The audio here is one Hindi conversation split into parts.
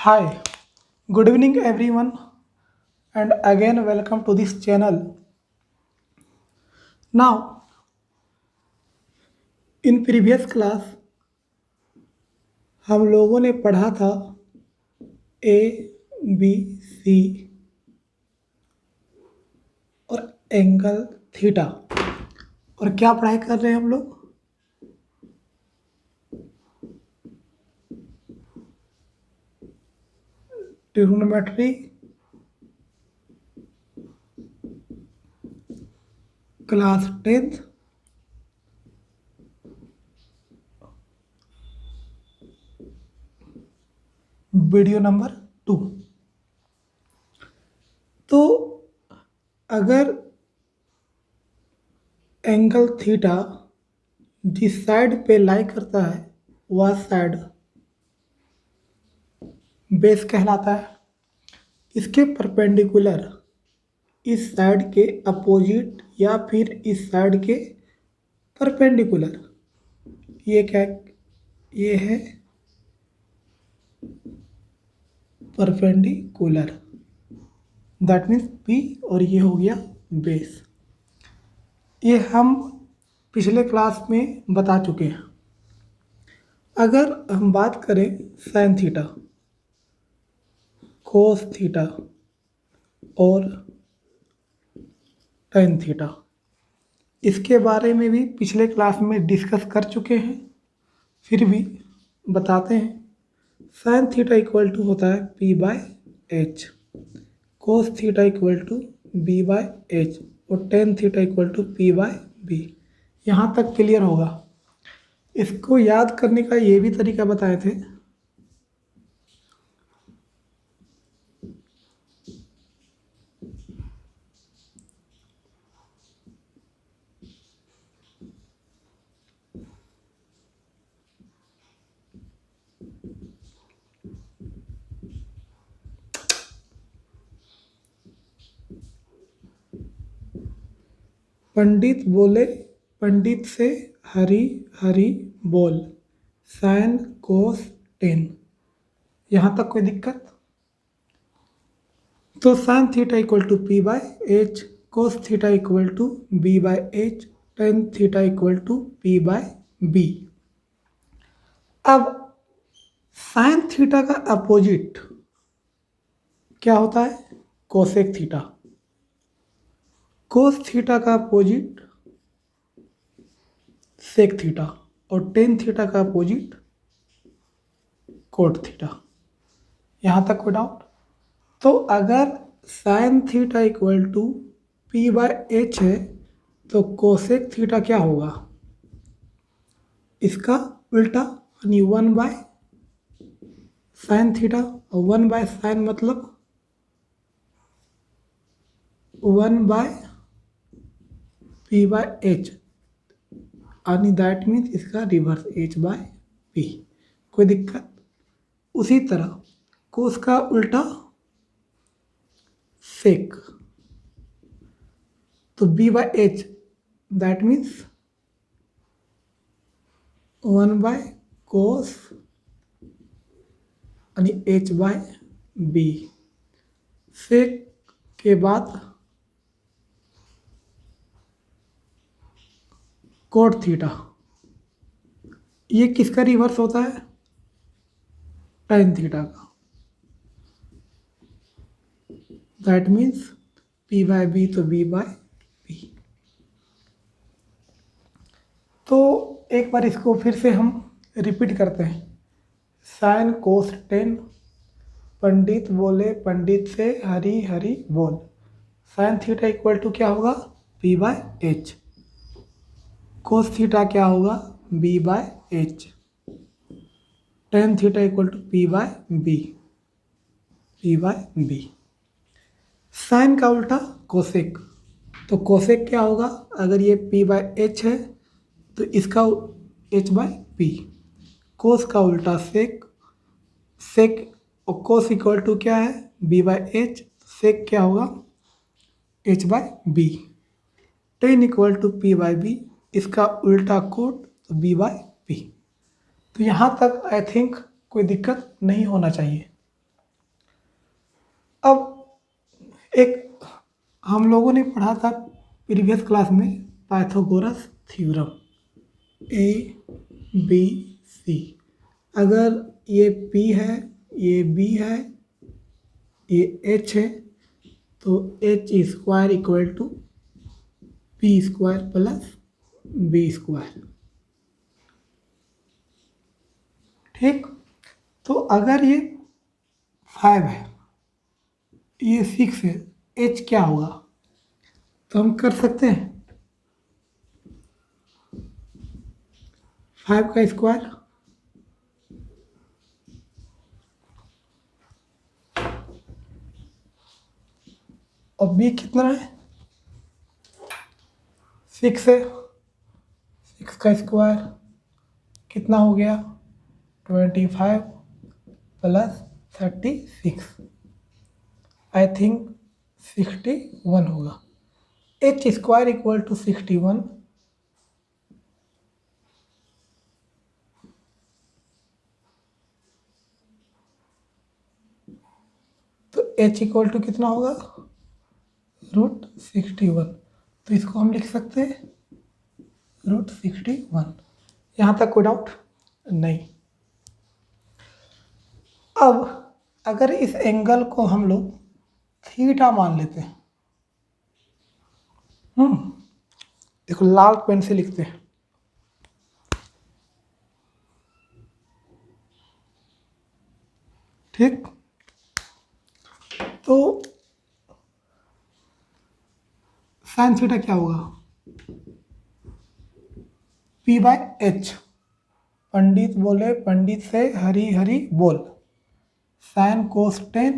Hi, good evening everyone, and again welcome to this channel. Now, in previous class हम लोगों ने पढ़ा था ए बी सी और एंगल थीटा। और क्या पढ़ाई कर रहे हैं हम लोग? Trigonometry class 10th video number 2। तो अगर एंगल थीटा जिस साइड पे लाई करता है वह साइड बेस कहलाता है। इसके परपेंडिकुलर इस साइड के अपोजिट या फिर इस साइड के परपेंडिकुलर ये क्या, ये है परपेंडिकुलर, दैट मीन्स पी, और ये हो गया बेस। ये हम पिछले क्लास में बता चुके हैं। अगर हम बात करें साइन थीटा, कोस थीटा और टेन थीटा, इसके बारे में भी पिछले क्लास में डिस्कस कर चुके हैं, फिर भी बताते हैं। साइन थीटा इक्वल टू होता है P by H, cos theta equal to B by H और tan theta equal to P by B. यहाँ तक क्लियर होगा। इसको याद करने का ये भी तरीका बताए थे। पंडित बोले पंडित से हरी हरी बोल, साइन कोस टेन। यहाँ तक कोई दिक्कत? तो sine theta equal to P by H, cos theta equal to B by H, tan theta equal to P by B. अब साइन थीटा का अपोजिट क्या होता है? Cosec theta. कोस थीटा का अपोजिट सेक थीटा और टेन थीटा का अपोजिट कोट थीटा। यहाँ तक कोई डाउट? तो अगर sine theta equal to P by H है तो कोसेक थीटा क्या होगा? इसका उल्टा, यानी 1 बाय साइन थीटा। और 1 बाय साइन मतलब 1 बाय पी बाय एच, यानी दैट मीन्स इसका रिवर्स एच बाय पी। कोई दिक्कत? उसी तरह कोस का उल्टा सेक, तो B by H that means 1 by cos यानी एच बाय बी। सेक के बाद कोट थीटा, ये किसका रिवर्स होता है? टेन थीटा का। That means P by B तो बी बाय बी। तो एक बार इसको फिर से हम रिपीट करते हैं। साइन कोस टेन, पंडित बोले पंडित से हरी हरी बोल, साइन थीटा इक्वल टू क्या होगा? P by H. Cos theta क्या होगा? B by H. Tan theta equal to P by B, P by B. Sine का उल्टा कोसेक, तो कोसेक क्या होगा? अगर ये पी बाय एच है तो इसका एच बाय पी। कोस का उल्टा सेक, सेक और कोस इक्वल टू क्या है? B by H. सेक क्या होगा? H by B. Tan equal to P by B, इसका उल्टा कोट तो बी बाय पी। तो यहाँ तक आई थिंक कोई दिक्कत नहीं होना चाहिए। अब एक हम लोगों ने पढ़ा था प्रीवियस क्लास में Pythagoras theorem, A B C. अगर ये P है, ये B है, ये H है, तो H square equal to P square plus B square. ठीक, तो अगर ये 5 है, ये 6 है, H क्या होगा? तो हम कर सकते हैं 5 का स्क्वायर और B कितना है? 6 है, 6 का स्क्वायर कितना हो गया? 25 प्लस 36, आई थिंक 61 होगा। H स्क्वायर इक्वल टू 61, तो H इक्वल टू कितना होगा? √61। तो इसको हम लिख सकते हैं √61। यहाँ तक कोई डाउट नहीं। अब अगर इस एंगल को हम लोग थीटा मान लेते हैं, देखो लाल पेन से लिखते हैं, ठीक, तो साइन थीटा क्या होगा? P/H। पंडित बोले पंडित से हरी हरी बोल। साइन कोस टेन,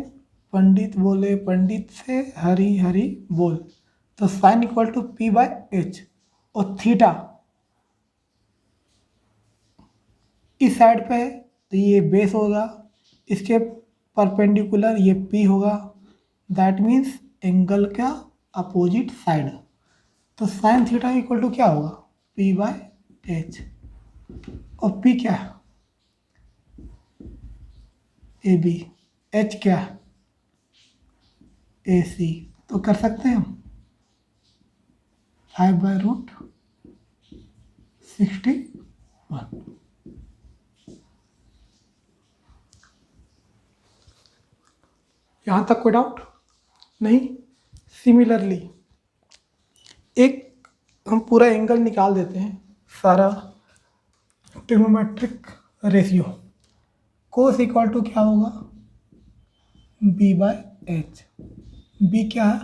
पंडित बोले पंडित से हरी हरी बोल। तो साइन इक्वल टू P/H और थीटा इस साइड पे है तो ये बेस होगा, इसके परपेंडिकुलर ये P होगा, दैट मीन्स एंगल का अपोजिट साइड। तो साइन थीटा इक्वल टू क्या होगा? P/H। और P क्या है? AB। H क्या है? AC। तो कर सकते हैं हम 5/√61। यहाँ तक कोई डाउट नहीं? सिमिलरली एक हम पूरा एंगल निकाल देते हैं, सारा trigonometric ratio. Cos equal to क्या होगा? B/H। B क्या है?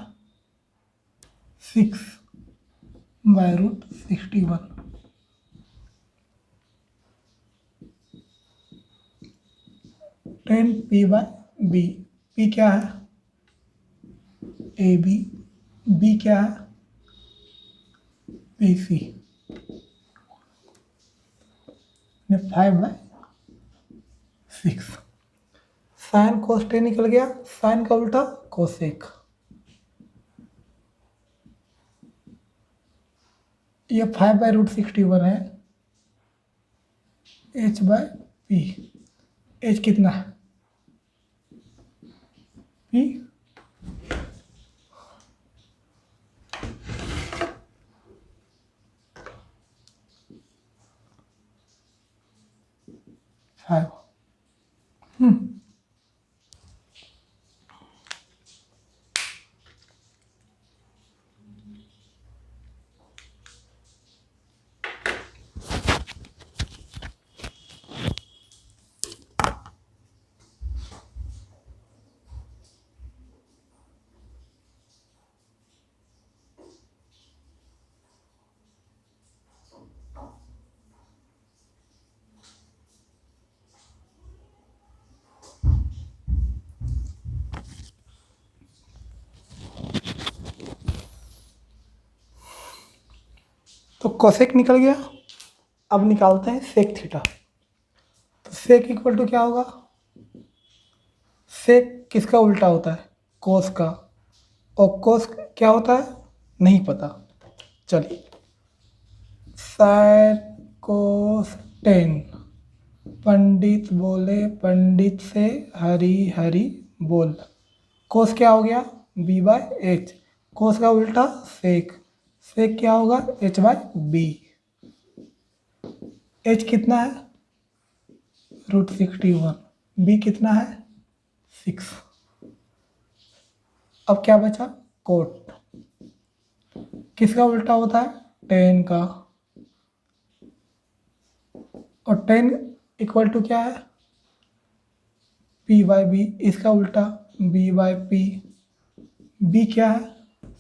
6/√61। Ten P/B। P क्या है? AB। B क्या है? BC। 5/6। साइन कोस टेन निकल गया, साइन का उल्टा कोसेक। ये 5/√61 है। H/P। H कितना है? P 5। तो कोसेक निकल गया। अब निकालते हैं सेक थीटा। तो सेक इक्वल टू क्या होगा? सेक किसका उल्टा होता है? कोस का। और कोस क्या होता है? नहीं पता। चलिए, साइन कोस टेन, पंडित बोले पंडित से हरी हरी बोल। कोस क्या हो गया, बी बाय एच। कोस का उल्टा सेक, सेक क्या होगा, एच बाय बी। एच कितना है, √61, बी कितना है 6। अब क्या बचा, कोट। किसका उल्टा होता है, 10 का। और 10 इक्वल टू क्या है, पी बाय बी। इसका उल्टा बी बाय पी। बी क्या है,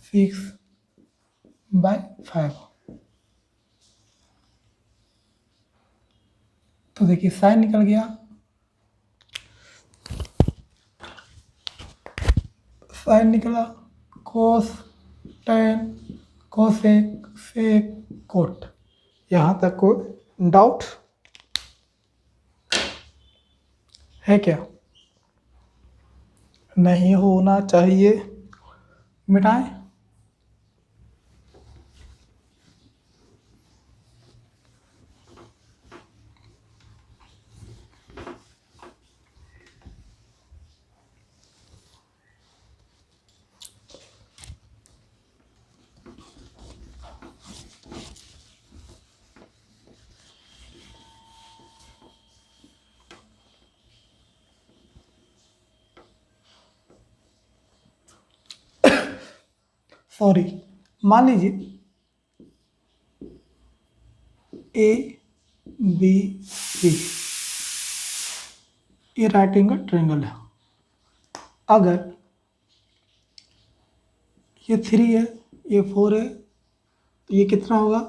6/5। तो देखिए साइन निकल गया, साइन निकला, कोस 10, कोसेक, सेक, कोट। यहाँ तक कोई डाउट है क्या, नहीं होना चाहिए, मिटाएं। सॉरी, मान लीजिए ए बी सी, ये राइट एंगल ट्रायंगल है। अगर ये 3 है, ये 4 है, तो ये कितना होगा,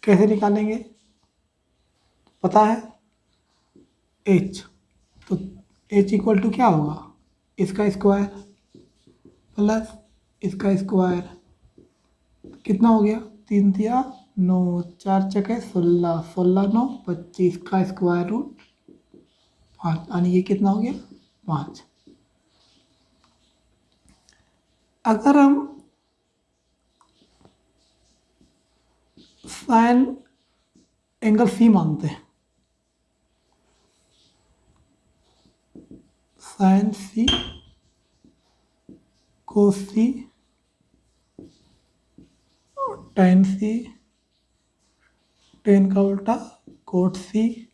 कैसे निकालेंगे, पता है, एच। तो एच इक्वल टू क्या होगा, इसका स्क्वायर प्लस इसका स्क्वायर, कितना हो गया, 3 तिया 9, 4 चके 16, 16 9 25 का स्क्वायर रूट 5, यानी ये कितना हो गया 5। अगर हम साइन एंगल सी मानते हैं, साइन सी, कोस सी, टेन सी, टेन का उल्टा कोट सी,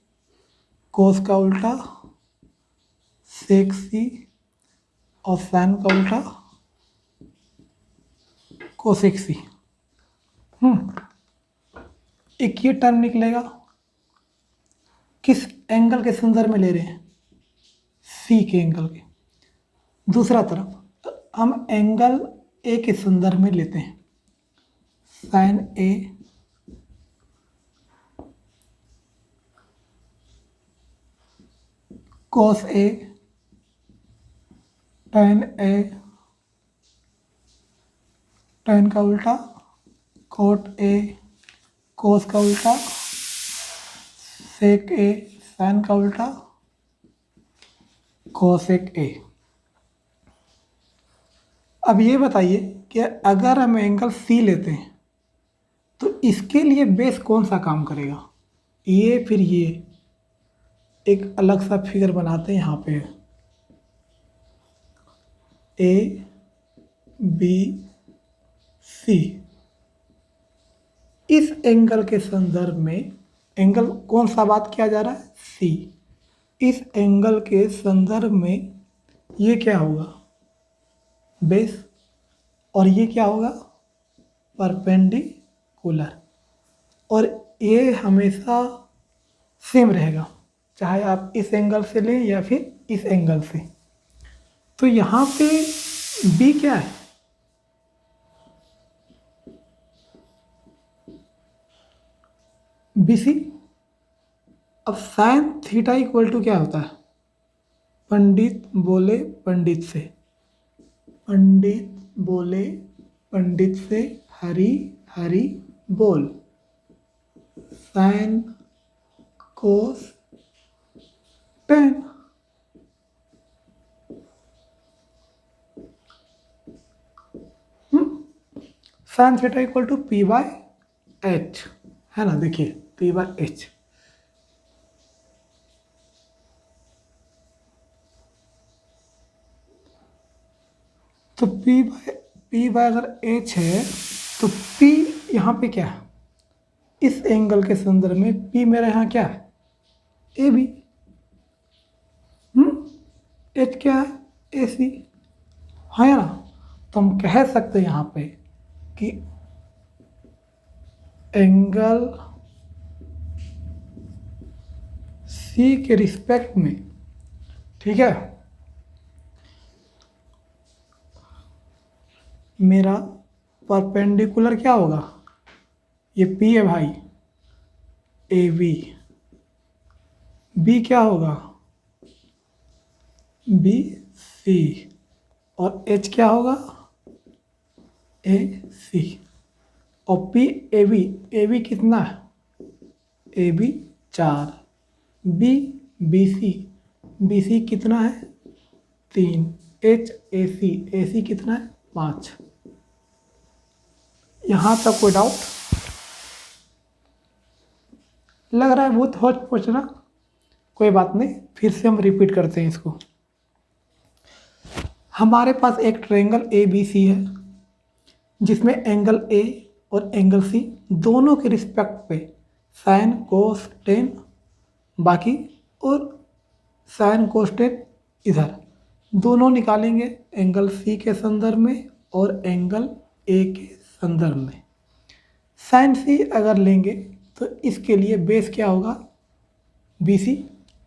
कोस का उल्टा सेक सी, और साइन का उल्टा कोसेक सी। एक ये टर्म निकलेगा, किस एंगल के संदर्भ में ले रहे हैं, सी के एंगल के। दूसरा तरफ हम एंगल ए के संदर्भ में लेते हैं, साइन ए कोस ए, टेन ए, टेन का उल्टा कोट ए, कोस का उल्टा सेक ए, साइन का उल्टा कोसेक ए। अब ये बताइए कि अगर हम एंगल सी लेते हैं तो इसके लिए बेस कौन सा काम करेगा, ये फिर ये एक अलग सा फिगर बनाते हैं यहाँ पे, ए बी सी। इस एंगल के संदर्भ में, एंगल कौन सा बात किया जा रहा है, सी। इस एंगल के संदर्भ में ये क्या होगा, बेस, और ये क्या होगा, परपेंडिकुलर। और ये हमेशा सेम रहेगा, चाहे आप इस एंगल से लें या फिर इस एंगल से। तो यहाँ पे बी क्या है, बी सी। अब साइन थीटा इक्वल टू क्या होता है, पंडित बोले पंडित से, पंडित बोले पंडित से हरि हरि बोल, sin cos tan. Sin theta equal to P by H, है ना, देखिए पी बाय एच। तो पी बाय अगर एच है तो पी यहाँ पे क्या है, इस एंगल के संदर्भ में पी मेरा यहाँ क्या है, ए बी। एच क्या है, ए सी, है ना। तो हम कह सकते हैं यहाँ पे कि एंगल सी के रिस्पेक्ट में, ठीक है, मेरा परपेंडिकुलर क्या होगा, ये पी है भाई, ए बी क्या होगा, बी सी, और एच क्या होगा, ए सी। और पी ए बी कितना है, ए बी 4, बी सी कितना है 3, एच ए सी कितना है 5। यहाँ तक कोई डाउट लग रहा है, बहुत होच पोचना, कोई बात नहीं, फिर से हम रिपीट करते हैं इसको। हमारे पास एक ट्रायंगल ए बी सी है जिसमें एंगल ए और एंगल सी दोनों के रिस्पेक्ट पे साइन कोस टेन बाकी और साइन कोस टेन इधर दोनों निकालेंगे, एंगल सी के संदर्भ में और एंगल ए के संदर्भ में। साइन सी अगर लेंगे तो इसके लिए बेस क्या होगा, बी सी।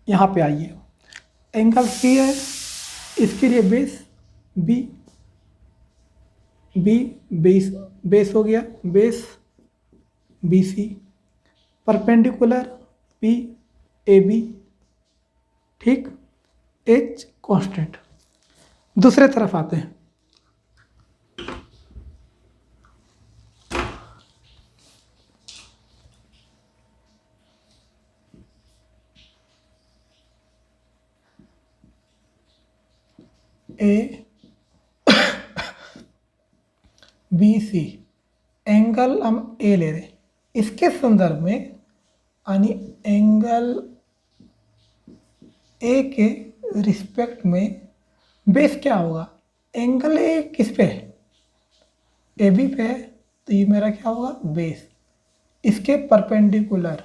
यहाँ पे आइए, एंगल सी है, इसके लिए बेस बेस हो गया, base B C, perpendicular P A B, ठीक, एच कांस्टेंट। दूसरे तरफ आते हैं, ए बी सी, एंगल हम ए ले रहे, इसके संदर्भ में यानी एंगल ए के रिस्पेक्ट में बेस क्या होगा, एंगल ए किस पे है, ए बी पे है, तो ये मेरा क्या होगा बेस, इसके परपेंडिकुलर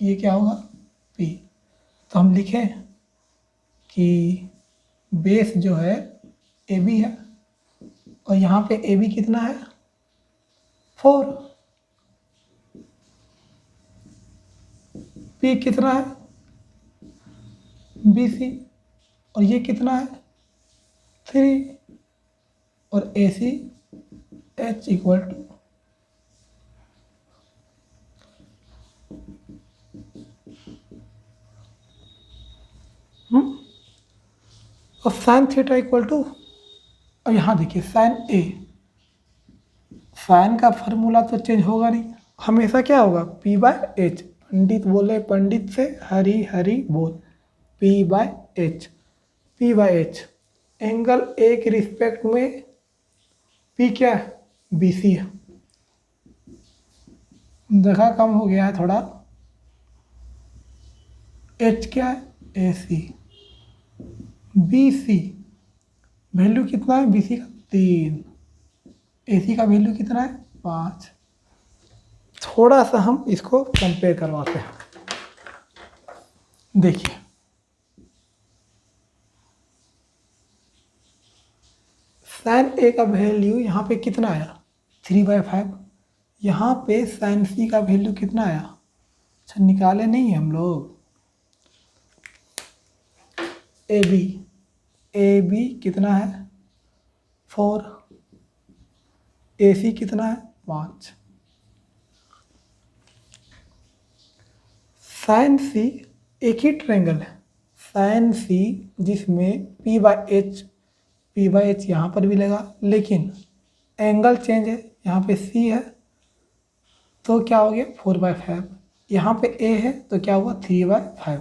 ये क्या होगा पी। तो हम लिखें कि बेस जो है ए बी है और यहाँ पे ए बी कितना है 4, पी कितना है बी सी, और ये कितना है 3, और ए सी एच इक्वल टू और साइन थीटा इक्वल टू, और यहाँ देखिए साइन ए, साइन का फार्मूला तो चेंज होगा नहीं, हमेशा क्या होगा पी बाय एच। पंडित बोले पंडित से हरी हरी बोल, P by H, angle A के रिस्पेक्ट में पी क्या है बी सी है, देखा कम हो गया है थोड़ा, एच क्या है A C, B C value कितना है बी सी का 3, ए सी का वैल्यू कितना है 5। थोड़ा सा हम इसको कंपेयर करवाते हैं, देखिए साइन ए का वैल्यू यहाँ पे कितना आया 3/5, यहाँ पे साइन सी का वैल्यू कितना आया, अच्छा निकाले नहीं हम लोग, ए बी कितना है 4, ए सी कितना है 5। साइन सी एक ही ट्रायंगल है, साइन सी जिसमें पी बाय एच यहाँ पर भी लगा, लेकिन एंगल चेंज है, यहाँ पे सी है तो क्या हो गया 4/5, यहाँ पे ए है तो क्या हुआ 3/5।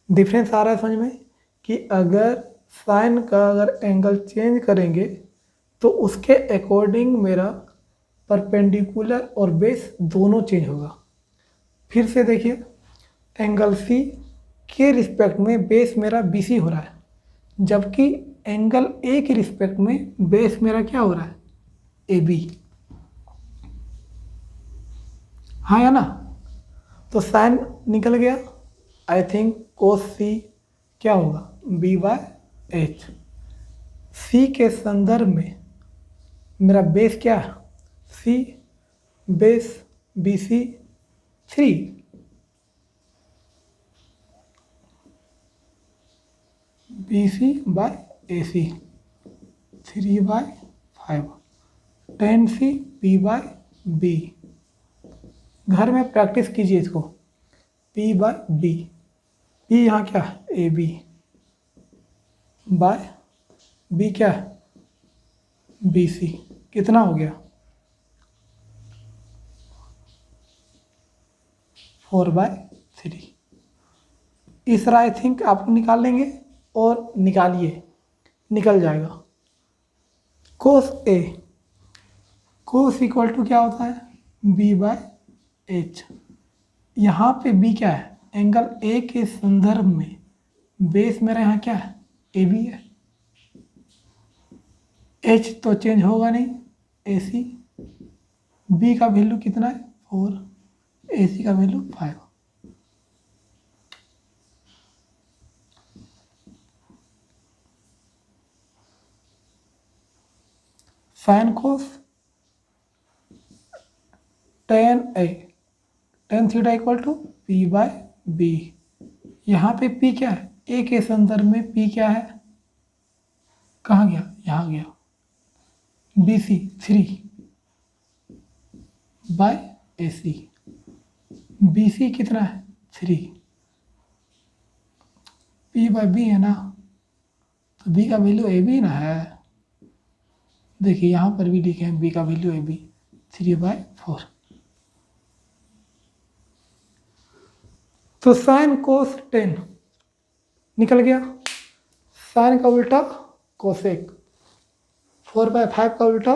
डिफरेंस आ रहा है समझ में कि अगर साइन का अगर एंगल चेंज करेंगे तो उसके अकॉर्डिंग मेरा परपेंडिकुलर और बेस दोनों चेंज होगा। फिर से देखिए, एंगल सी के रिस्पेक्ट में बेस मेरा बी सी हो रहा है, जबकि एंगल ए के रिस्पेक्ट में बेस मेरा क्या हो रहा है, ए बी, हाँ या ना। तो साइन निकल गया, आई थिंक कोस सी क्या होगा, बी बाय एच। सी के संदर्भ में मेरा बेस क्या है, C, base B C 3, B C by A C 3/5, 10 C P by B. घर में प्रैक्टिस कीजिए इसको, पी बाय बी, पी यहाँ क्या है, ए बी, बाय बी क्या है, बी सी। कितना हो गया, 4/3। इस तरह आई थिंक आप निकाल लेंगे और निकालिए, निकल जाएगा। कोस ए, कोस इक्वल टू क्या होता है, बी बाय एच। यहाँ पे बी क्या है, एंगल ए के संदर्भ में बेस मेरा यहाँ क्या है, ए बी है। एच तो चेंज होगा नहीं, ए सी। बी का वैल्यू कितना है, 4, ए सी का value 5। Sin cos tan theta equal to P by B. यहाँ पे पी क्या है, ए के संदर्भ में पी क्या है, कहाँ गया, यहाँ गया, B C 3 bye A C. B C कितना है, 3, पी बाय बी है ना, तो बी का वैल्यू ए बी ना है। देखिए यहाँ पर भी लिखे हैं बी का वैल्यू ए बी, 3/4। तो साइन कोस 10 निकल गया, साइन का उल्टा कोसेक, 4/5 का उल्टा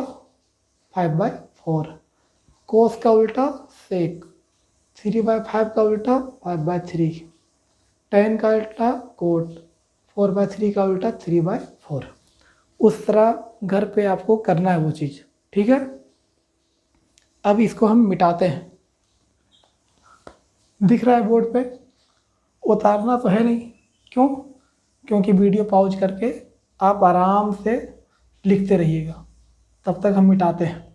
5/4, कोस का उल्टा सेक, 3/5 का उल्टा 5/3, टेन का उल्टा कोट, 4/3 का उल्टा 3/4। उस तरह घर पे आपको करना है वो चीज़, ठीक है। अब इसको हम मिटाते हैं, दिख रहा है बोर्ड पे, उतारना तो है नहीं, क्यों, क्योंकि वीडियो पॉज करके आप आराम से लिखते रहिएगा, तब तक हम मिटाते हैं।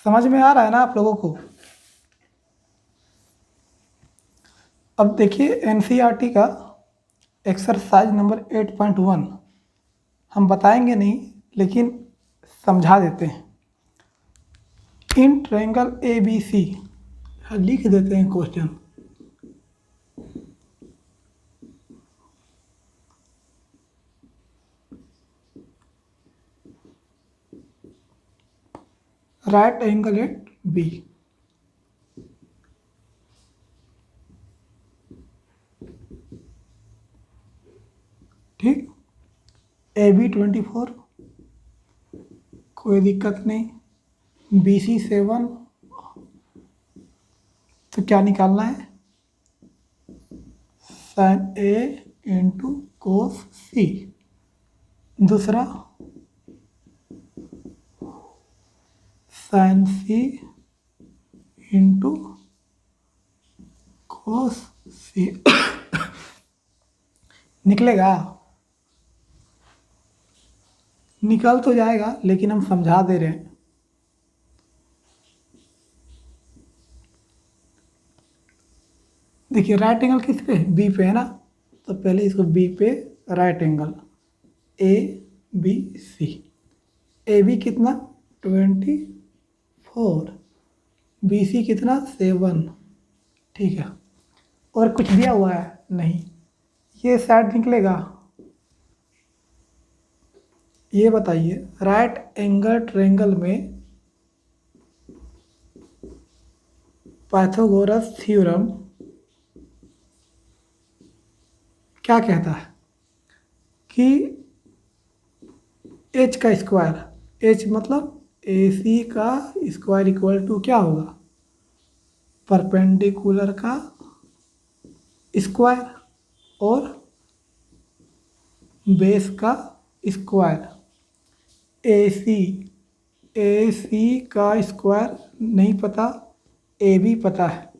समझ में आ रहा है ना आप लोगों को। अब देखिए एनसीईआरटी का एक्सरसाइज नंबर 8.1 हम बताएंगे नहीं, लेकिन समझा देते हैं। इन ट्रायंगल ए बी सी लिख देते हैं question. Right angle at B, ठीक, ए बी 24, कोई दिक्कत नहीं, बी सी 7, तो क्या निकालना है, साइन ए इंटू कोस सी। दूसरा साइन सी इंटू कोस सी। निकलेगा, निकल तो जाएगा, लेकिन हम समझा दे रहे हैं। देखिए राइट एंगल किस पे, बी पे है ना, तो पहले इसको बी पे right angle A B C. A B कितना 24, बी सी कितना 7, ठीक है। और कुछ दिया हुआ है नहीं, ये साइड निकलेगा। ये बताइए राइट एंगल ट्रायंगल में पाइथागोरस थ्योरम क्या कहता है, कि एच का स्क्वायर, एच मतलब ए सी का स्क्वायर इक्वल टू क्या होगा, परपेंडिकुलर का स्क्वायर और बेस का स्क्वायर। ए सी का स्क्वायर नहीं पता, ए बी पता है,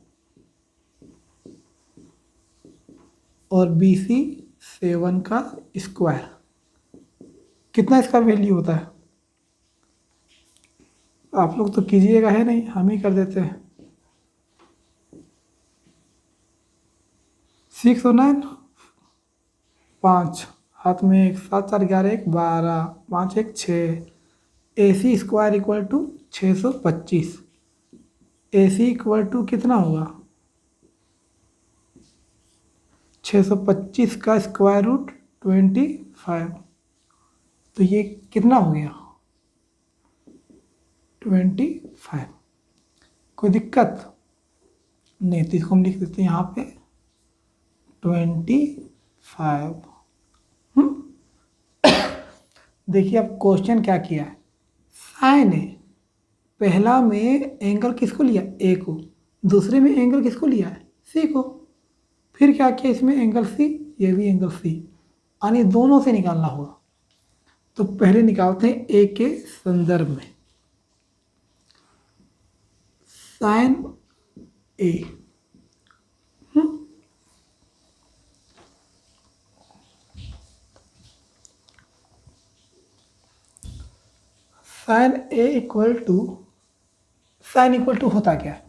और बी सी 7 का स्क्वायर। कितना इसका वैल्यू होता है? आप लोग तो कीजिएगा है नहीं, हम ही कर देते हैं। 6 और 9, 5 हाथ में 1, 7 4 11 1 12, 5 1 6। A C square equal to 625। A C equal to कितना होगा, 625 का स्क्वायर रूट 25। तो ये कितना हो गया, 25। कोई दिक्कत नहीं, तो इसको हम लिख देते हैं यहाँ पे 25। देखिए अब क्वेश्चन क्या किया है, साइन है, पहला में एंगल किसको लिया, ए को, दूसरे में एंगल किसको लिया है, सी को। फिर क्या किया, इसमें एंगल सी, ये भी एंगल सी, यानी दोनों से निकालना होगा। तो पहले निकालते हैं ए के संदर्भ में, sin A. Sin A equal to, sin equal to होता क्या है,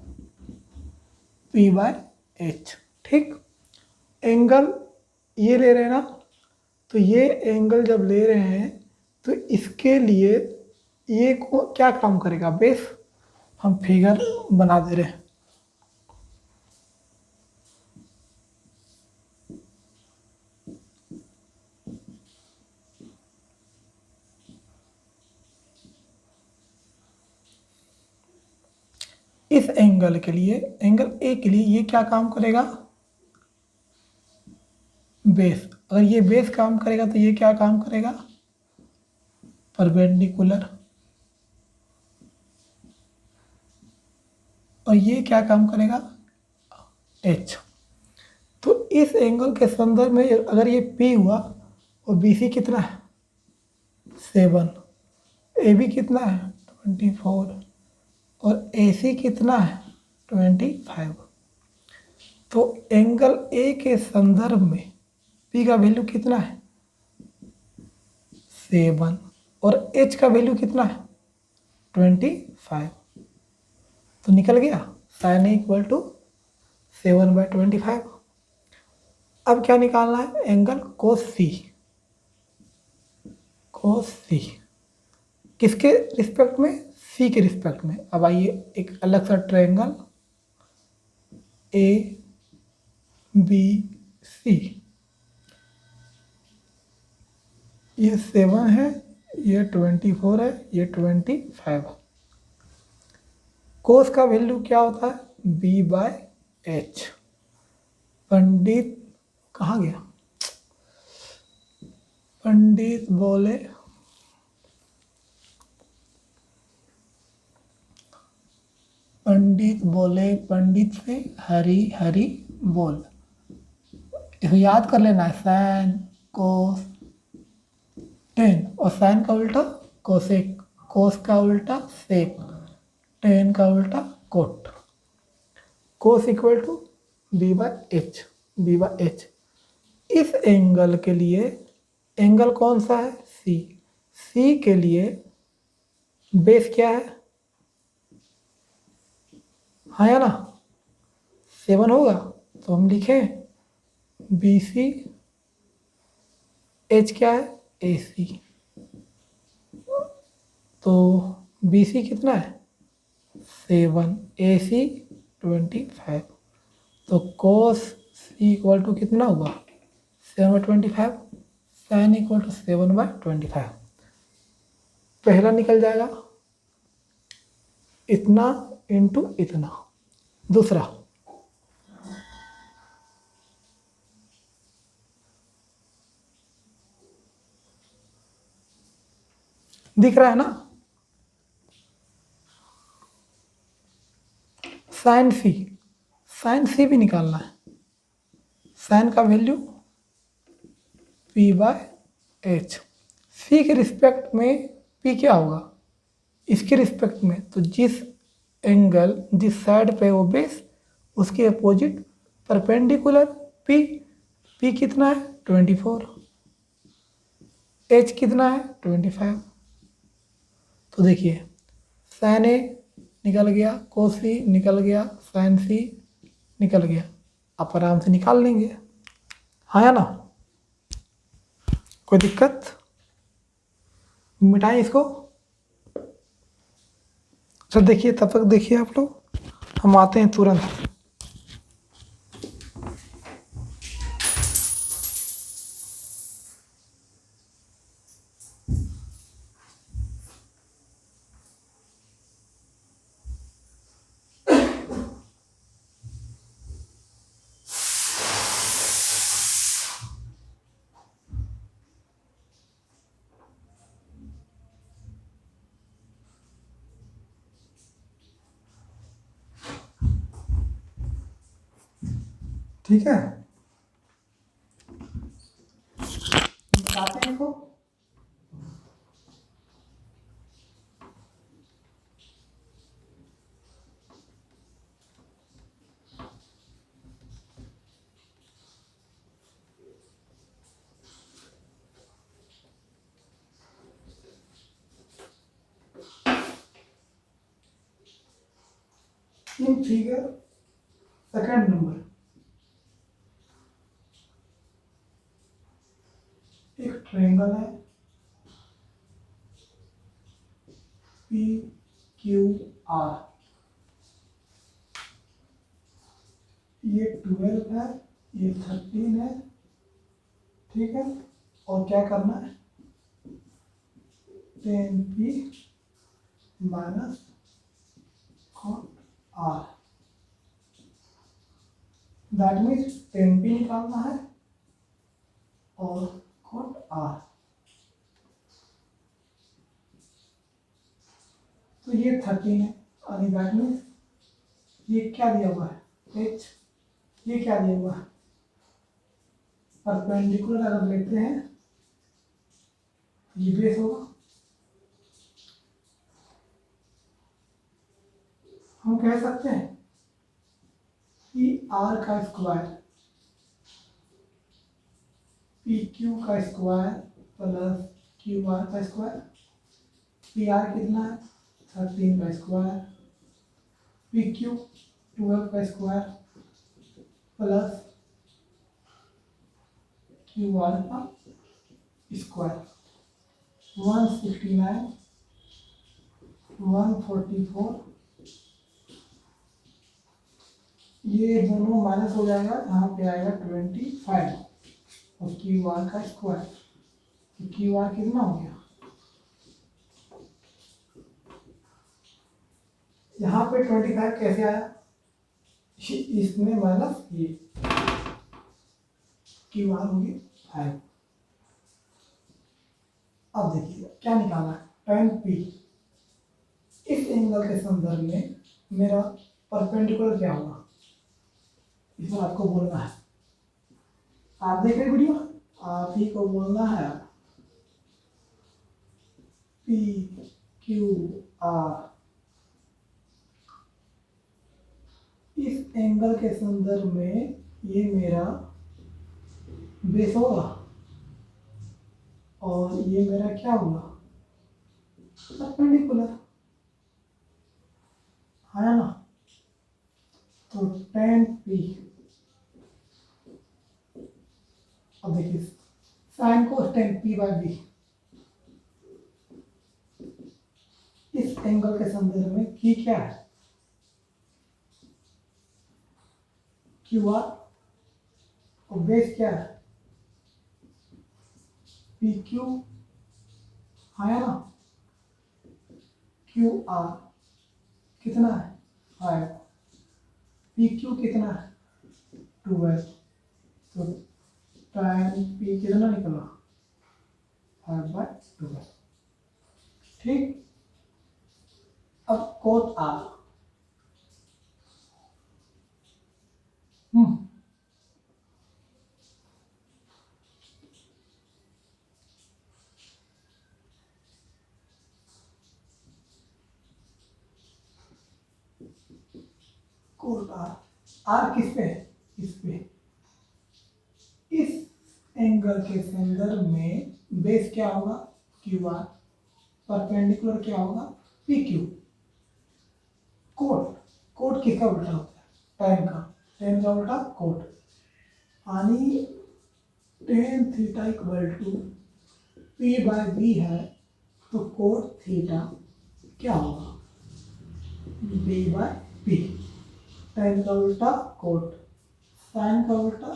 पी बाय एच। ठीक, एंगल ये ले रहे हैं ना, तो ये एंगल जब ले रहे हैं तो इसके लिए ये को क्या काम करेगा, बेस। हम फिगर बना दे रहे हैं। इस एंगल के लिए, एंगल ए के लिए ये क्या काम करेगा, बेस। अगर ये बेस काम करेगा तो ये क्या काम करेगा, परपेंडिकुलर। और ये क्या काम करेगा, एच। तो इस एंगल के संदर्भ में अगर ये पी हुआ और बी सी कितना है, 7, ए बी कितना है, 24, और ए सी कितना है, 25। तो एंगल ए के संदर्भ में पी का वैल्यू कितना है, 7, और एच का वैल्यू कितना है, 25। तो निकल गया साइन ए इक्वल टू 7/25। अब क्या निकालना है, एंगल कोस सी। कोस सी किसके रिस्पेक्ट में, सी के रिस्पेक्ट में। अब आइए एक अलग सा ट्रायंगल ए बी सी, ये 7 है, ये 24 है, ये 25। कोस का वैल्यू क्या होता है, बी बाय एच। पंडित कहाँ गया, पंडित बोले, पंडित बोले पंडित से हरी हरी बोल। इसको याद कर लेना है, साइन कोस टेन, और साइन का उल्टा कोसेक, कोस का उल्टा सेक, टेन का उल्टा cot. Cos equal to B by H, B by H. इस एंगल के लिए, एंगल कौन सा है, सी। सी के लिए बेस क्या है, हाँ या ना, 7 होगा। तो हम लिखें बी सी, एच क्या है, ए सी। तो बी सी कितना है, 7, ए सी 25। तो कोस सी इक्वल टू कितना हुआ, 7/25। Sin equal to 7/25। पहला निकल जाएगा, इतना इंटू इतना। दूसरा, दिख रहा है ना। साइन सी, साइन सी भी निकालना है। साइन का वैल्यू P/H। सी के रिस्पेक्ट में P क्या होगा, इसके रिस्पेक्ट में, तो जिस एंगल, जिस साइड पे वो बेस, उसके अपोजिट परपेंडिकुलर P। P कितना है 24, H कितना है 25। तो देखिए साइन ए निकल गया, कोस सी निकल गया, साइन सी निकल गया, आप आराम से निकाल लेंगे, हाँ या ना। कोई दिक्कत, मिटाएं इसको। सर देखिए, तब तक देखिए आप लोग, हम आते हैं तुरंत। ठीक है, बताते हैं इनको। इन फिगर सेकंड नंबर, एक ट्रायंगल है पी क्यू आर, ये 12 है, ये 13 है, ठीक है। और क्या करना है, 10P minus cot R, that means 10P निकालना है और कॉट आर। तो ये 13 है, और दैट मीन्स ये क्या दिया हुआ है H, ये क्या दिया हुआ है परपेंडिकुलर, अगर लेते हैं ये बेस होगा। हम कह सकते हैं कि R का स्क्वायर पी क्यू का स्क्वायर प्लस क्यू आर का स्क्वायर, पी आर कितना है 13 का स्क्वायर, पी क्यू 12 का स्क्वायर प्लस क्यू आर का स्क्वायर, 169, 144, ये दोनों माइनस हो जाएगा, यहाँ पे आएगा 25 और क्यू आर का स्क्वायर, तो क्यू आर कितना हो गया, यहाँ पे 25 कैसे आया, इसमें माइनस ये क्यू आर होगी 5। अब देखिए क्या निकालना है, tan P, इस एंगल के संदर्भ में मेरा परपेंडिकुलर क्या होगा, इसमें आपको बोलना है। आप देख रहे वीडियो, आप ही को बोलना है P Q R, इस एंगल के संदर्भ में ये मेरा बेस होगा और ये मेरा क्या होगा परपेंडिकुलर, है ना। तो tan P, अब देखिए साइन को tan P/B, इस एंगल के संदर्भ में की क्या है क्यू आर, और बेस क्या है पी क्यू, है ना। क्यू आर कितना है 5, पी क्यू कितना है 12, तो tan P कितना निकला 5/12। ठीक। अब cot R, cot R, R किस पे है, इस पे। इस एंगल के संदर्भ में बेस क्या होगा, क्यू आर, परपेंडिकुलर क्या होगा, पी क्यू। कोट, कोट किसका उल्टा होता है, टेन का, टेन का उल्टा कोट। यानी tan theta equal to P by B है, तो कोट थीटा क्या होगा, बी बाय पी। टेन का उल्टा कोट, साइन का उल्टा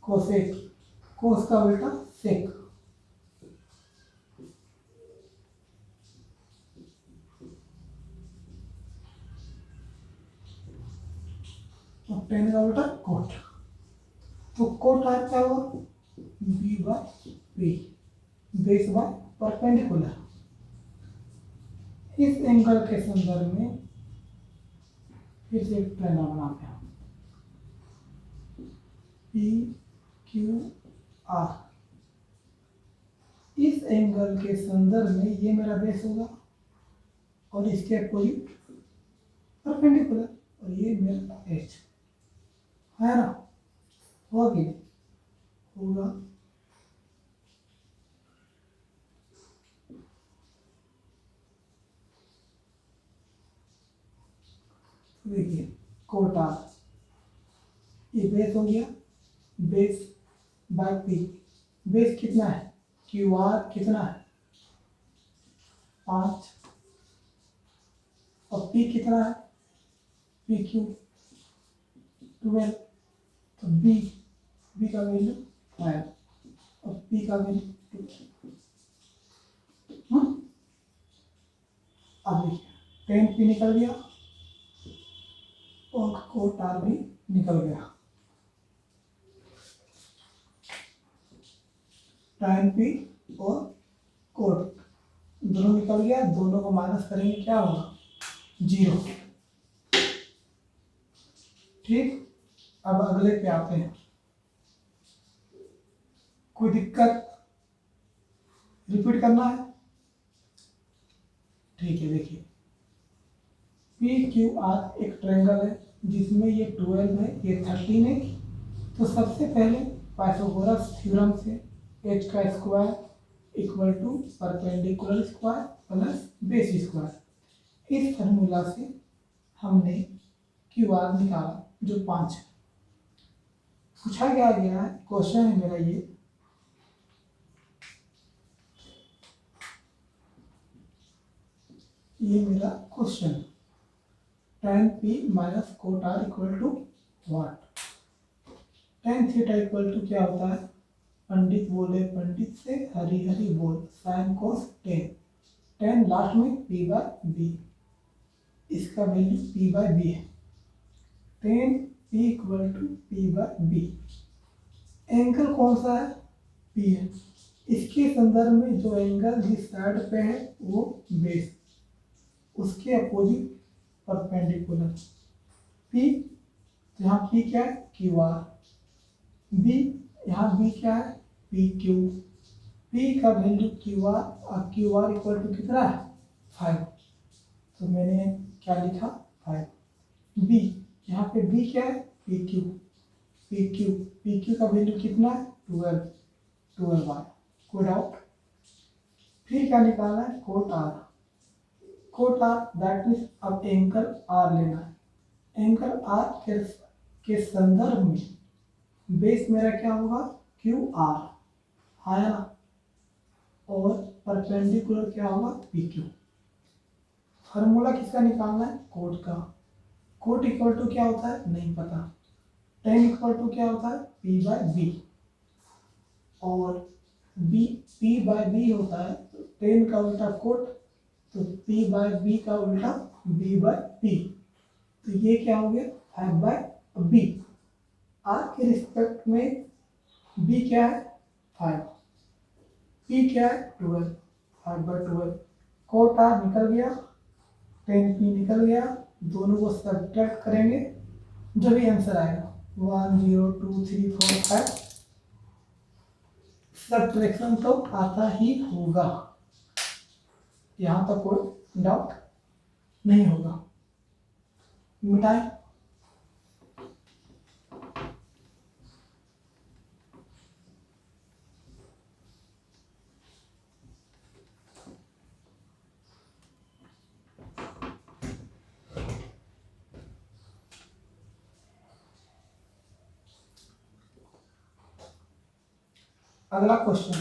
कोसेक, कोस का उल्टा सेक। तो टेन का उल्टा कोट, तो कोट आर क्या हुआ, B by P, base by perpendicular. इस एंगल के संदर्भ में फिर से एक ट्रेंड बनाते हैं, पी क्यू आर। इस एंगल के संदर्भ में ये मेरा बेस होगा और इसके अपोजिट परपेंडिकुलर, और ये मेरा एच है ना, होगा कि नहीं होगा। देखिए कोट आर, ये बेस हो गया, बेस बाय पी। बेस कितना है, क्यू आर कितना है, 5, और पी कितना है, पी क्यू 12, तो बी, बी का वैल्यू 5 और पी का वैल्यू 2। अब देखिए 10 पी निकल गया और कोट आर भी निकल गया, tan पी और कोट दोनों निकल गया, दोनों को माइनस करेंगे क्या होगा, 0। ठीक। अब अगले पे आते हैं, कोई दिक्कत, रिपीट करना है, ठीक है। देखिए पी क्यू आर एक ट्रायंगल है जिसमें ये 12 है, ये 13 है। तो सबसे पहले पाइथागोरस थ्योरम से h का square equal to perpendicular square plus base square, इस फार्मूला से हमने क्यू आर निकाला जो 5 है। पूछा गया है, क्वेश्चन है मेरा ये मेरा question, tan p minus cot R equal to what. tan theta equal to क्या होता है, पंडित बोले पंडित से हरी हरी बोल, sin cos tan, tan last में p बाय b, इसका वैल्यू p बाय b है। tan p equal to p by b, angle कौन सा है, p है। इसके संदर्भ में जो एंगल जिस साइड पे है वो बेस, उसके अपोजिट परपेंडिकुलर, P, तो यहाँ P क्या है, क्यू आर, B, यहाँ B क्या है, पी क्यू, P का वैल्यू क्यू आर, और क्यू आर इक्वल टू कितना है, 5, तो मैंने क्या लिखा 5। B, यहाँ पे B क्या है, पी क्यू, पी क्यू का वैल्यू कितना है, 12, 12 कोई डाउट। फिर क्या निकालना है, cot R, cot R that means अब एंगल आर लेना है। एंगल आर के संदर्भ में बेस मेरा क्या होगा, क्यू आर आया ना, और परपेंडिकुलर क्या होगा, पी क्यू। फार्मूला किसका निकालना है, कोट का। कोट इक्वल टू क्या होता है, नहीं पता। टेन इक्वल टू क्या होता है, पी बाय बी, और बी पी बाय बी होता है, तो टेन का उल्टा कोट, तो p बाय बी का उल्टा b बाय पी, तो ये क्या हो गया, 5 बाय बी। आर के रिस्पेक्ट में b क्या है, 5, p क्या है, 12, 5 बाय 12, कोट आर निकल गया, 10p निकल गया, दोनों को सब्ट्रैक्ट करेंगे, जो भी आंसर आएगा 1 0 2 3 4 5, सब्ट्रैक्शन तो आता ही होगा, यहाँ तक कोई डाउट नहीं होगा। मिटाएं। अगला question,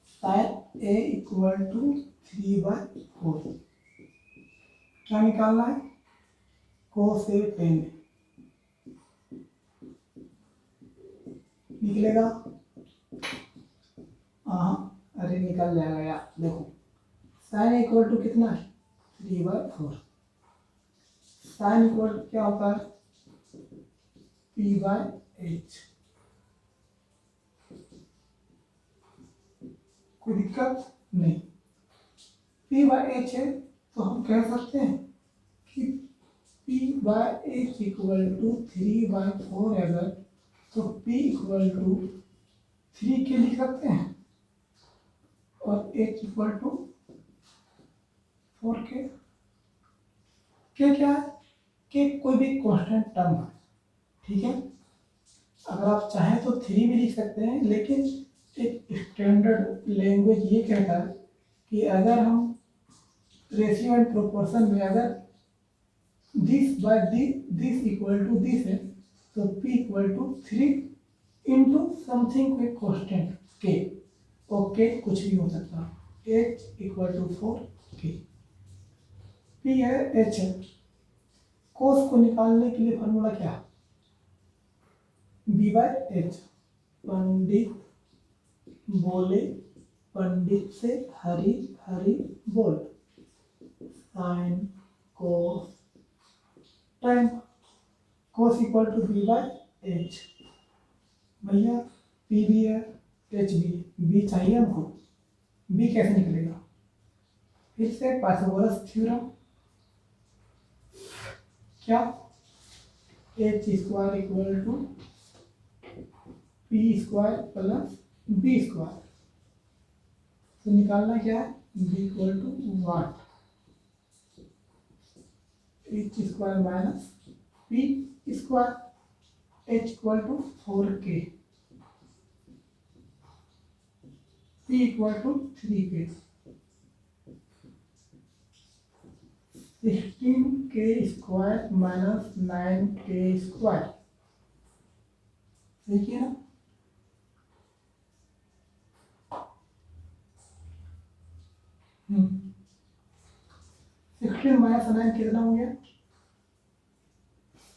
sin A equal to 3/4, क्या निकालना है? कोस ए टेन निकलेगा, हाँ अरे निकल जाएगा यार। देखो साइन ए इक्वल टू कितना है? 3/4। साइन इक्वल टू क्या होता है? p/h। कोई दिक्कत नहीं, p/h है तो हम कह सकते हैं कि p/h इक्वल टू 3/4 अगर, तो p इक्वल टू 3 के लिख सकते हैं और h इक्वल टू 4 के। क्या है कि कोई भी कांस्टेंट टर्म है, ठीक है। अगर आप चाहें तो 3 भी लिख सकते हैं, लेकिन एक स्टैंडर्ड लैंग्वेज ये कहता है कि अगर हम रेशियो एंड प्रोपोर्शन में अगर this by this equal to this है, तो p equal to 3 into something कोई कांस्टेंट k, ओके कुछ भी हो सकता है, h equal to 4k। p है, h है, कोस को निकालने के लिए फॉर्मूला क्या है? b/h। पंडित बोले पंडित से हरी हरी बोल, sin cos tan, cos equal to b/h। भैया p भी है, h भी है, b चाहिए हमको, b कैसे निकलेगा? फिर से पाइथागोरस थ्योरम, क्या? h square equal to p square plus b square, तो निकालना क्या है? b equal to 1, h square minus p square, h equal to 4k, p equal to 3k, 16k square minus 9k square, ठीक है ना? हम्म, 16 माइनस 9 कितना हो गया?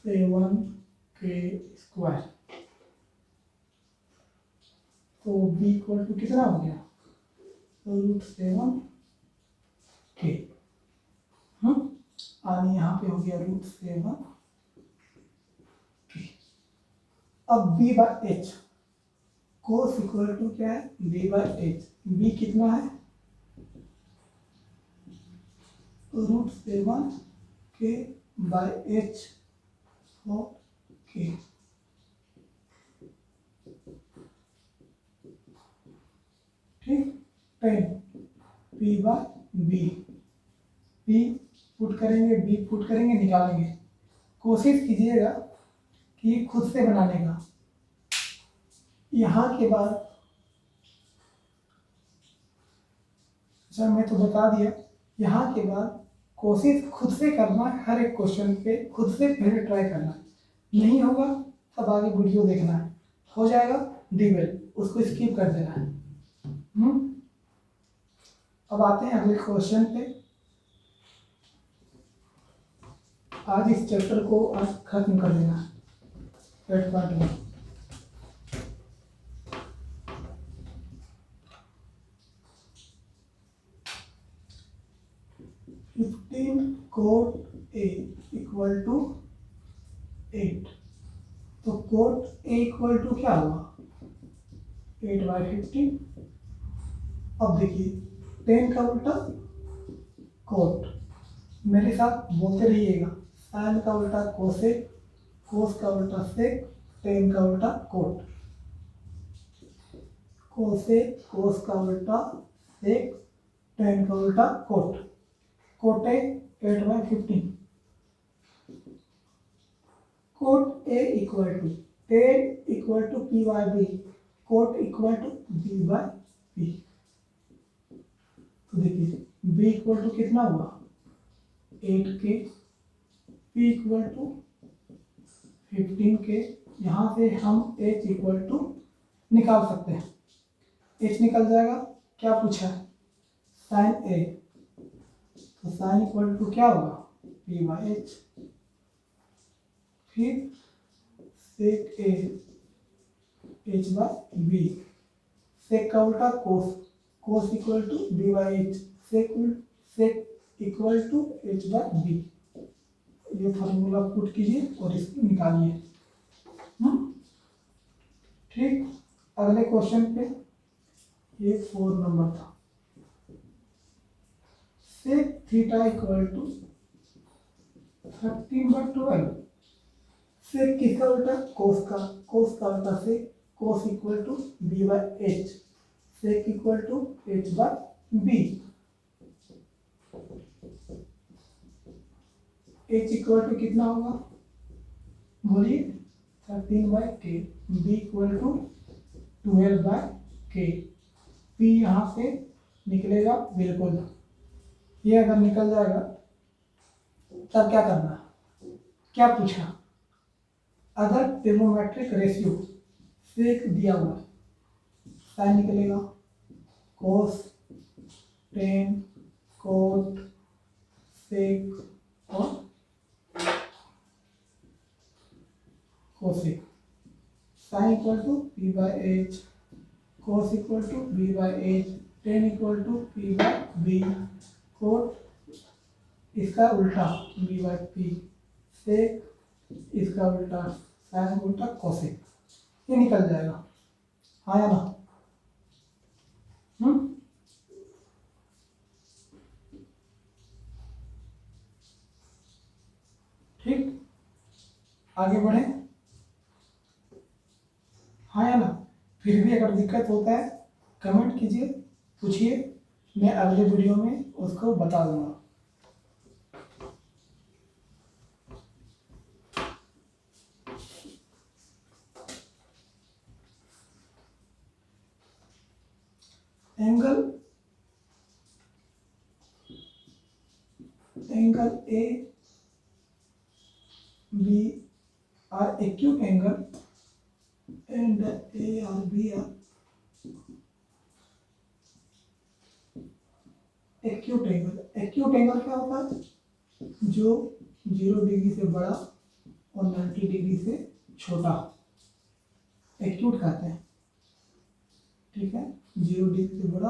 7k स्क्वायर, तो b इक्वल टू कितना हो गया? √7k। और यहाँ पे हो गया √7k। अब b/h, कोस इक्वल टू क्या है? b/h, b कितना है? √7k/h 4k, ठीक। 10 p/b, p पुट करेंगे, b पुट करेंगे, निकालेंगे। कोशिश कीजिएगा कि खुद से बनाने का। यहाँ के बाद, अच्छा मैं तो बता दिया, यहाँ के बाद कोशिश खुद से करना है, हर एक क्वेश्चन पे खुद से पहले ट्राई करना है, नहीं होगा तब आगे वीडियो देखना है, हो जाएगा डिवेल, उसको स्किप कर देना है। अब आते हैं अगले क्वेश्चन पे। आज इस चैप्टर को आज खत्म कर देना है, थर्ड पार्ट में। कोट ए इक्वल टू 8, तो कोट ए इक्वल टू क्या हुआ? 8/15। अब देखिए 10 का उल्टा कोट, मेरे साथ बोलते रहिएगा। साइन का उल्टा कोसेक, कोस का उल्टा सेक, टेन का उल्टा कोट। कोसेक, कोस का उल्टा सेक, टेन का उल्टा cot. Cot 8/15। Cot A equal to tan equal to P by B, cot equal to B by P. तो देखिए बी इक्वल टू कितना हुआ 8K, P equal to 15K। यहाँ से हम एच इक्वल टू निकाल सकते हैं, एच निकल जाएगा। क्या पूछा है साइन ए, तो साइन इक्वल टू क्या होगा पी बाई एच। फिर sec A H by B, sec का उल्टा cos, cos equal to B by H, sec equal to H by B. ये फार्मूला पुट कीजिए और इसको निकालिए। ठीक, अगले क्वेश्चन पे, ये 4 नंबर था। Sec theta equal to 13/12। Sec किसका उल्टा कोस का, कोस का उल्टा sec, cos equal to B by H, sec equal to H by B. H equal to कितना होगा बोलिए 13/K, B equal to 12/K। P यहाँ से निकलेगा बिल्कुल, ये अगर निकल जाएगा तब क्या करना, क्या पूछा, अगर ट्रिग्नोमेट्रिक रेशियो सेक दिया हुआ है, साइन निकलेगा कोस, टेन, कोट, सेक और cosec. Sin equal to P by H, cos equal to B by H, tan equal to P by B, cot इसका उल्टा बी बाई पी, सेक इसका उल्टा साइन उल्टा कोसेक। ये निकल जाएगा, हाँ या ना। ठीक, आगे बढ़े, हाँ या ना। फिर भी अगर दिक्कत होता है कमेंट कीजिए, पूछिए, मैं अगले वीडियो में उसको बता दूंगा। Angle A B are acute angle and A or B are acute angle. Acute angle क्या होता है, जो 0 डिग्री से बड़ा और 90 डिग्री से छोटा, एक्यूट कहते हैं। ठीक है, 0 डिग्री से बड़ा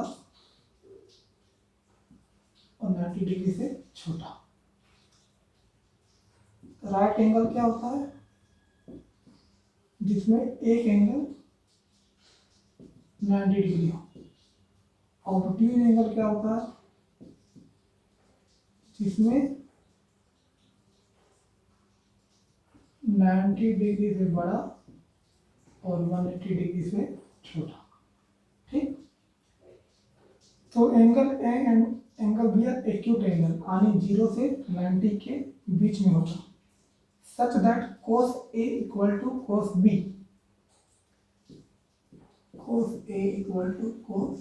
और 90 डिग्री से छोटा। राइट एंगल क्या होता है, जिसमें एक एंगल 90 डिग्री हो। ऑब्ट्यूज एंगल क्या होता है, जिसमें 90 डिग्री से बड़ा और 180 डिग्री से छोटा। ठीक, तो angle A and angle B are acute angle, यानी 0 से 90 के बीच में होता, such that cos A equal to cos B, cos A equal to cos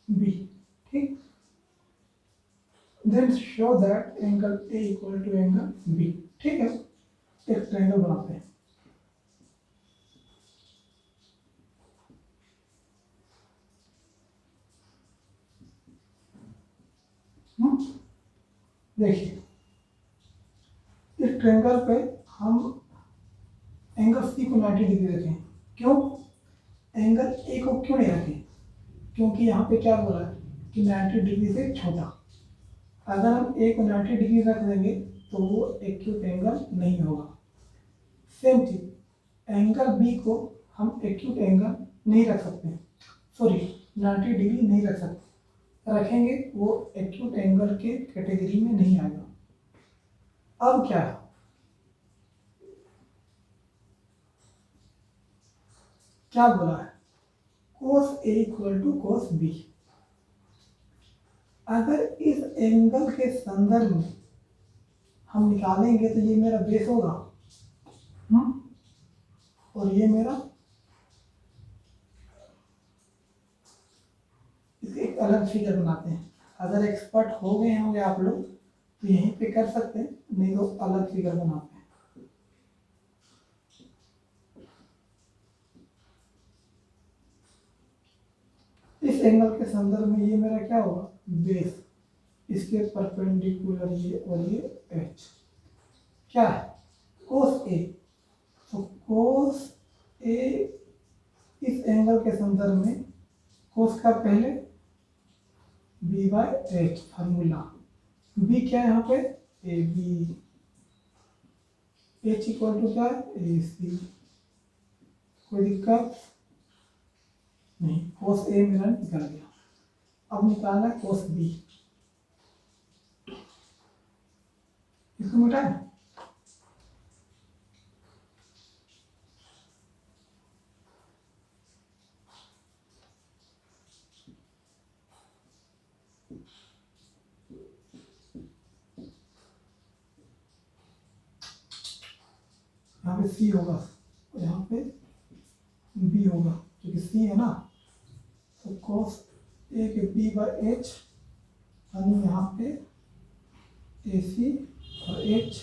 B। ठीक, then show that angle A equal to angle B। ठीक है, एक ट्रायंगल बनाते हैं। देखिए इस ट्रायंगल पे हम एंगल सी को 90 डिग्री रखें। क्यों एंगल ए को क्यों नहीं रखें, क्योंकि यहाँ पे क्या बोला है कि 90 डिग्री से छोटा। अगर हम ए को 90 डिग्री रख देंगे तो वो एक्यूट एंगल नहीं होगा। सेम चीज एंगल बी को हम एक्यूट एंगल नहीं रख सकते, सॉरी 90 डिग्री नहीं रख सकते, रखेंगे वो एक्यूट एंगल के कैटेगरी में नहीं आएगा। अब क्या है, क्या बोला है, cos A equal to cos B। अगर इस एंगल के संदर्भ में हम निकालेंगे तो ये मेरा बेस होगा, और ये मेरा, इसके एक अलग फिगर बनाते हैं। अगर एक्सपर्ट हो गए होंगे आप लोग तो यहीं पे कर सकते हैं, नहीं तो अलग फिगर बनाते हैं। इस एंगल के संदर्भ में ये मेरा क्या होगा, बेस, इसके परपेंडिकुलर ये और ये एच क्या है, कोस ए। तो कोस ए इस एंगल के संदर्भ में कोस का पहले B by H formula, B क्या है यहाँ पे, A B, H equal to क्या है, ए सी। कोई दिक्कत नहीं, कोस ए मेरा निकल गया। अब निकालना है कोस बी, इसको मिटाएं, यहाँ पे सी होगा और यहाँ पे बी होगा, क्योंकि सी है ना। तो कोस ए के बी बाई एच, यानी यहाँ पे ए सी और एच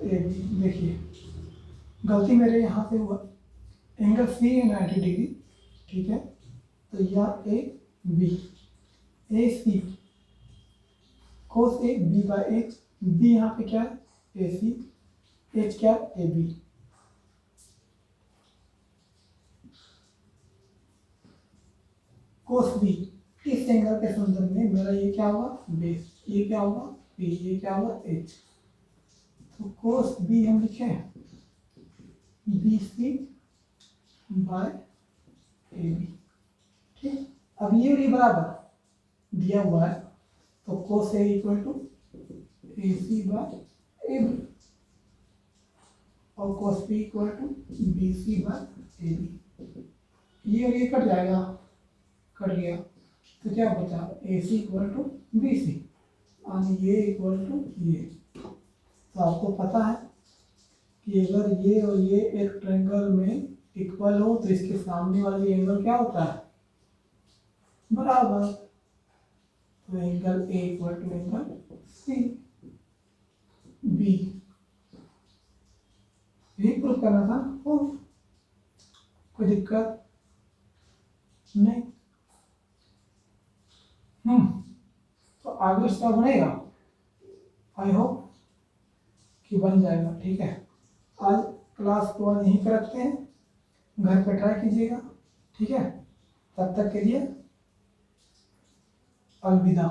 ए बी। देखिए गलती मेरे यहाँ से हुआ, एंगल सी है 90 डिग्री, ठीक है, तो यह A B, A C cos A B by H, B यहाँ पे क्या है, ए सी, एच क्या, ए बी। कोस बी इस एंगल के संदर्भ में मेरा ये क्या होगा, बेस, ये क्या होगा, बी, ये क्या होगा, एच। तो कोस बी हम लिखे B C by A B, ठीक। अब ये बराबर दिया हुआ है, तो cos A equal to A C by A B, और cos B equal to B C by A B. ये और ये कट जाएगा, कट गया, तो क्या बचा, ए सी इक्वल टू बी सी, और ये इक्वल टू ये। तो आपको पता है कि अगर ये और ये एक ट्रायंगल में इक्वल हो तो इसके सामने वाली एंगल क्या होता है, बराबर। तो angle A equal to angle C B, यही प्रूफ करना था। हो कोई दिक्कत नहीं, तो आगे इसका बनेगा, आई होप कि बन जाएगा, ठीक है। आज क्लास को आज यहीं पर रखते हैं, घर पे ट्राई कीजिएगा, ठीक है। तब तक के लिए अलविदा।